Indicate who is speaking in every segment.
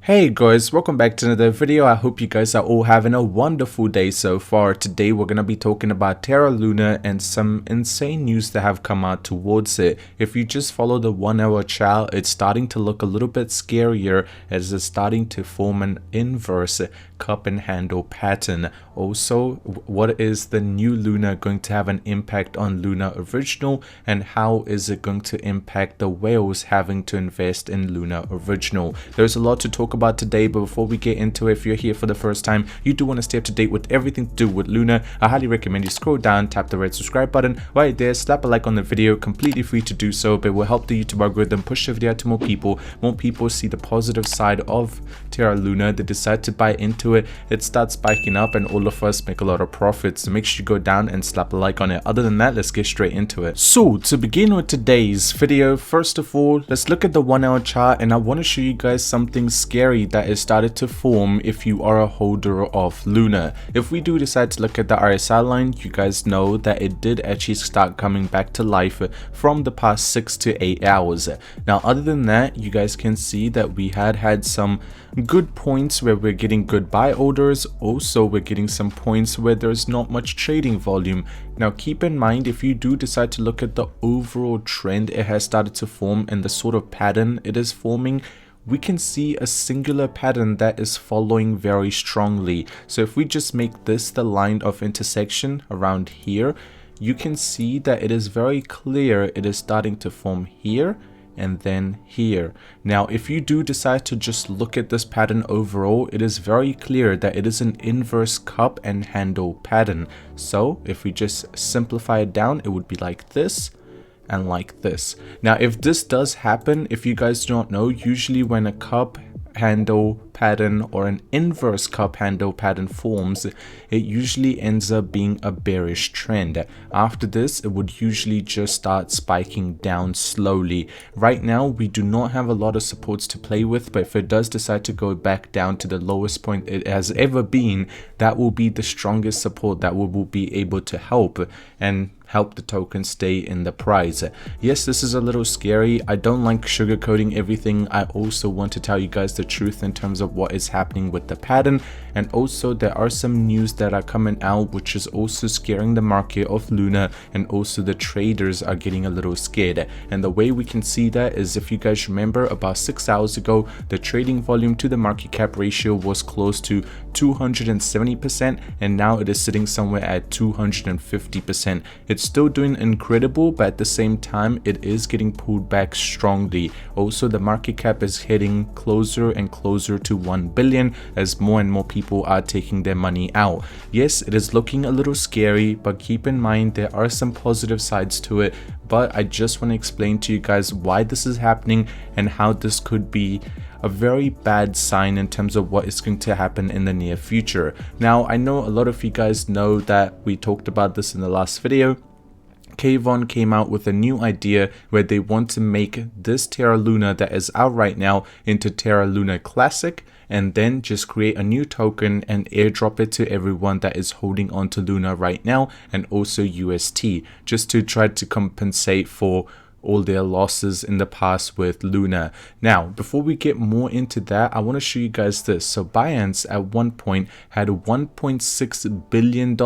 Speaker 1: Hey guys, welcome back to another video. I hope you guys are all having a wonderful day so far. Today we're going to be talking about Terra Luna and some insane news that have come out towards it. If you just follow the 1 hour chart, it's starting to look a little bit scarier as it's starting to form an inverse cup and handle pattern. Also, what is the new Luna going to have an impact on Luna Original, and how is it going to impact the whales having to invest in Luna Original? There's a lot to talk about today, but before we get into it, if you're here for the first time, you do want to stay up to date with everything to do with Luna, I highly recommend you scroll down, tap the red subscribe button right there, slap a like on the video, completely free to do so, but it will help the YouTube algorithm push the video out to more people see the positive side of Terra Luna. They decide to buy into it, it starts spiking up, and all of us make a lot of profits. So make sure you go down and slap a like on it. Other than that, let's get straight into it. So to begin with today's video, first of all, let's look at the 1 hour chart, and I want to show you guys something scary that has started to form if you are a holder of Luna. If we do decide to look at the RSI line, you guys know that it did actually start coming back to life from the past 6 to 8 hours. Now other than that, you guys can see that we had some good points where we're getting good buy orders. Also, we're getting some points where there's not much trading volume. Now keep in mind, if you do decide to look at the overall trend it has started to form and the sort of pattern it is forming, we can see a singular pattern that is following very strongly. So if we just make this the line of intersection around here, you can see that it is very clear it is starting to form here and then here. Now if you do decide to just look at this pattern overall, it is very clear that it is an inverse cup and handle pattern. So if we just simplify it down, it would be like this and like this. Now if this does happen, if you guys don't know, usually when a cup handle pattern or an inverse cup handle pattern forms, it usually ends up being a bearish trend. After this, it would usually just start spiking down slowly. Right now we do not have a lot of supports to play with, but if it does decide to go back down to the lowest point it has ever been, that will be the strongest support that will be able to help the token stay in the price. Yes, this is a little scary. I don't like sugarcoating everything. I also want to tell you guys the truth in terms of what is happening with the pattern, and also there are some news that are coming out which is also scaring the market of Luna, and also the traders are getting a little scared. And the way we can see that is, if you guys remember, about 6 hours ago the trading volume to the market cap ratio was close to 270%, and now it is sitting somewhere at 250%. It's still doing incredible, but at the same time it is getting pulled back strongly. Also, the market cap is heading closer and closer to 1 billion as more and more people are taking their money out. Yes, it is looking a little scary, but keep in mind there are some positive sides to it. But I just want to explain to you guys why this is happening and how this could be a very bad sign in terms of what is going to happen in the near future. Now I know a lot of you guys know that we talked about this in the last video. Elon came out with a new idea where they want to make this Terra Luna that is out right now into Terra Luna Classic, and then just create a new token and airdrop it to everyone that is holding on to Luna right now, and also UST, just to try to compensate for all their losses in the past with Luna. Now before we get more into that, I want to show you guys this. So Binance at one point had $1.6 billion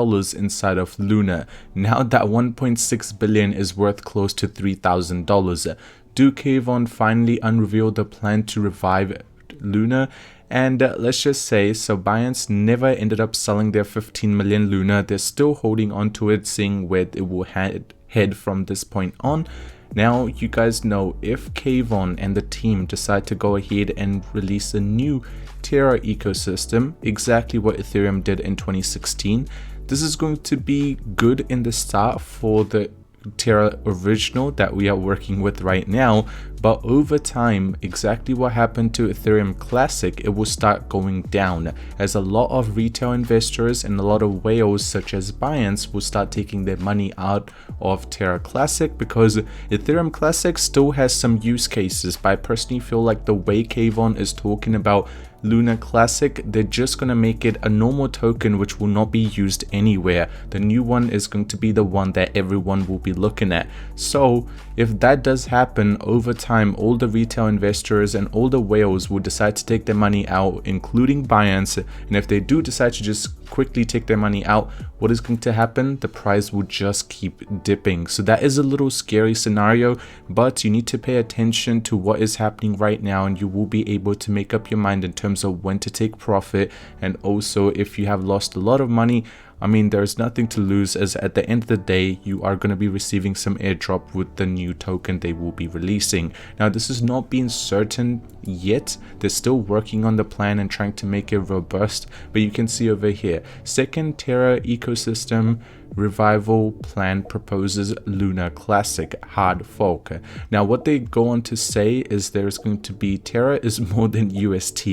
Speaker 1: inside of Luna. Now that 1.6 billion is worth close to $3,000. Do Elon finally unreveal the plan to revive Luna? And let's just say, so Binance never ended up selling their 15 million Luna. They're still holding on to it, seeing where it will head from this point on. Now you guys know, if Elon and the team decide to go ahead and release a new Terra ecosystem, exactly what Ethereum did in 2016, this is going to be good in the start for the Terra Original that we are working with right now, but over time, exactly what happened to Ethereum Classic, it will start going down as a lot of retail investors and a lot of whales such as Binance will start taking their money out of Terra Classic, because Ethereum Classic still has some use cases. But I personally feel like the way Elon is talking about Luna Classic, they're just going to make it a normal token which will not be used anywhere. The new one is going to be the one that everyone will be looking at. So if that does happen over time, time, all the retail investors and all the whales will decide to take their money out, including Binance. And if they do decide to just quickly take their money out, what is going to happen? The price will just keep dipping. So that is a little scary scenario, but you need to pay attention to what is happening right now, and you will be able to make up your mind in terms of when to take profit. And also, if you have lost a lot of money, I mean, there's nothing to lose, as at the end of the day, you are going to be receiving some airdrop with the new token they will be releasing. Now, this is not being certain yet. They're still working on the plan and trying to make it robust, but you can see over here, second Terra ecosystem revival plan proposes Luna Classic hard fork. Now, what they go on to say is there's going to be Terra is more than UST.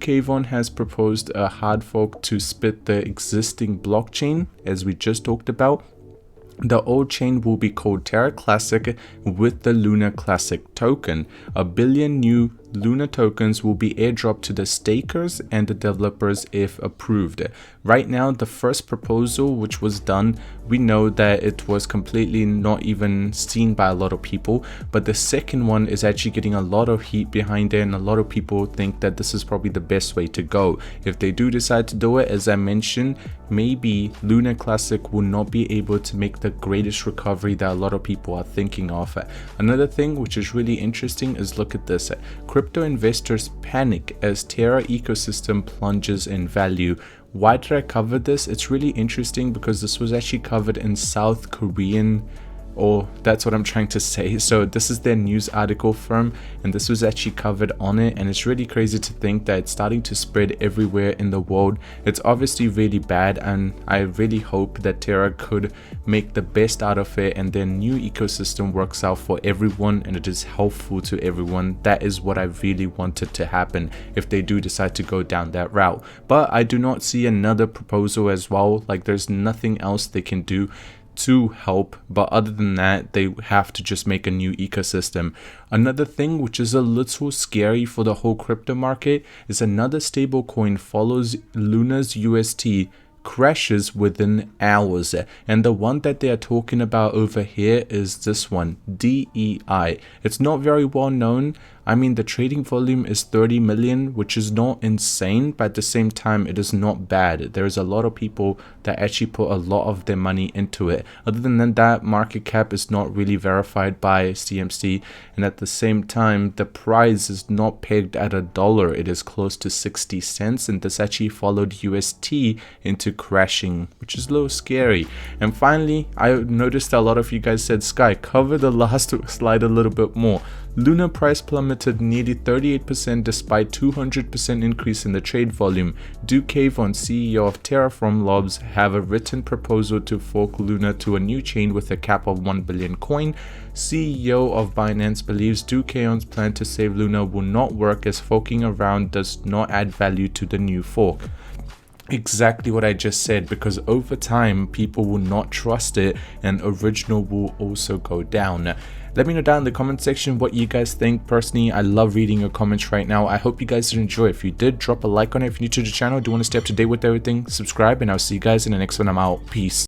Speaker 1: Avon has proposed a hard fork to split the existing blockchain, as we just talked about. The old chain will be called Terra Classic with the Luna Classic token. 1 billion new Luna tokens will be airdropped to the stakers and the developers if approved. Right now, the first proposal which was done, we know that it was completely not even seen by a lot of people, but the second one is actually getting a lot of heat behind it, and a lot of people think that this is probably the best way to go. If they do decide to do it, as I mentioned, maybe Luna Classic will not be able to make the greatest recovery that a lot of people are thinking of. Another thing which is really interesting is, look at this. Crypto investors panic as Terra ecosystem plunges in value. Why did I cover this? It's really interesting because this was actually covered in South Korean, or that's what I'm trying to say. So this is their news article firm, and this was actually covered on it, and it's really crazy to think that it's starting to spread everywhere in the world. It's obviously really bad, and I really hope that Terra could make the best out of it and their new ecosystem works out for everyone and it is helpful to everyone. That is what I really wanted to happen if they do decide to go down that route. But I do not see another proposal as well. Like, there's nothing else they can do to help, but other than that, they have to just make a new ecosystem. Another thing which is a little scary for the whole crypto market is another stablecoin follows Luna's UST, crashes within hours, and the one that they are talking about over here is this one, DEI. It's not very well known. I mean, the trading volume is 30 million, which is not insane, but at the same time, it is not bad. There's a lot of people that actually put a lot of their money into it. Other than that, market cap is not really verified by CMC, and at the same time, the price is not pegged at $1. It is close to 60 cents, and this actually followed UST into crashing, which is a little scary. And finally, I noticed a lot of you guys said, Sky, cover the last slide a little bit more. Luna price plummeted nearly 38% despite 200% increase in the trade volume. Avon, CEO of Terra from Lobs, have a written proposal to fork Luna to a new chain with a cap of 1 billion coin. CEO of Binance believes Avon's plan to save Luna will not work as forking around does not add value to the new fork. Exactly what I just said, because over time people will not trust it and original will also go down. Let me know down in the comment section what you guys think. Personally, I love reading your comments right now. I hope you guys did enjoy. If you did, drop a like on it. If you're new to the channel, do want to stay up to date with everything, subscribe, and I'll see you guys in the next one. I'm out. Peace.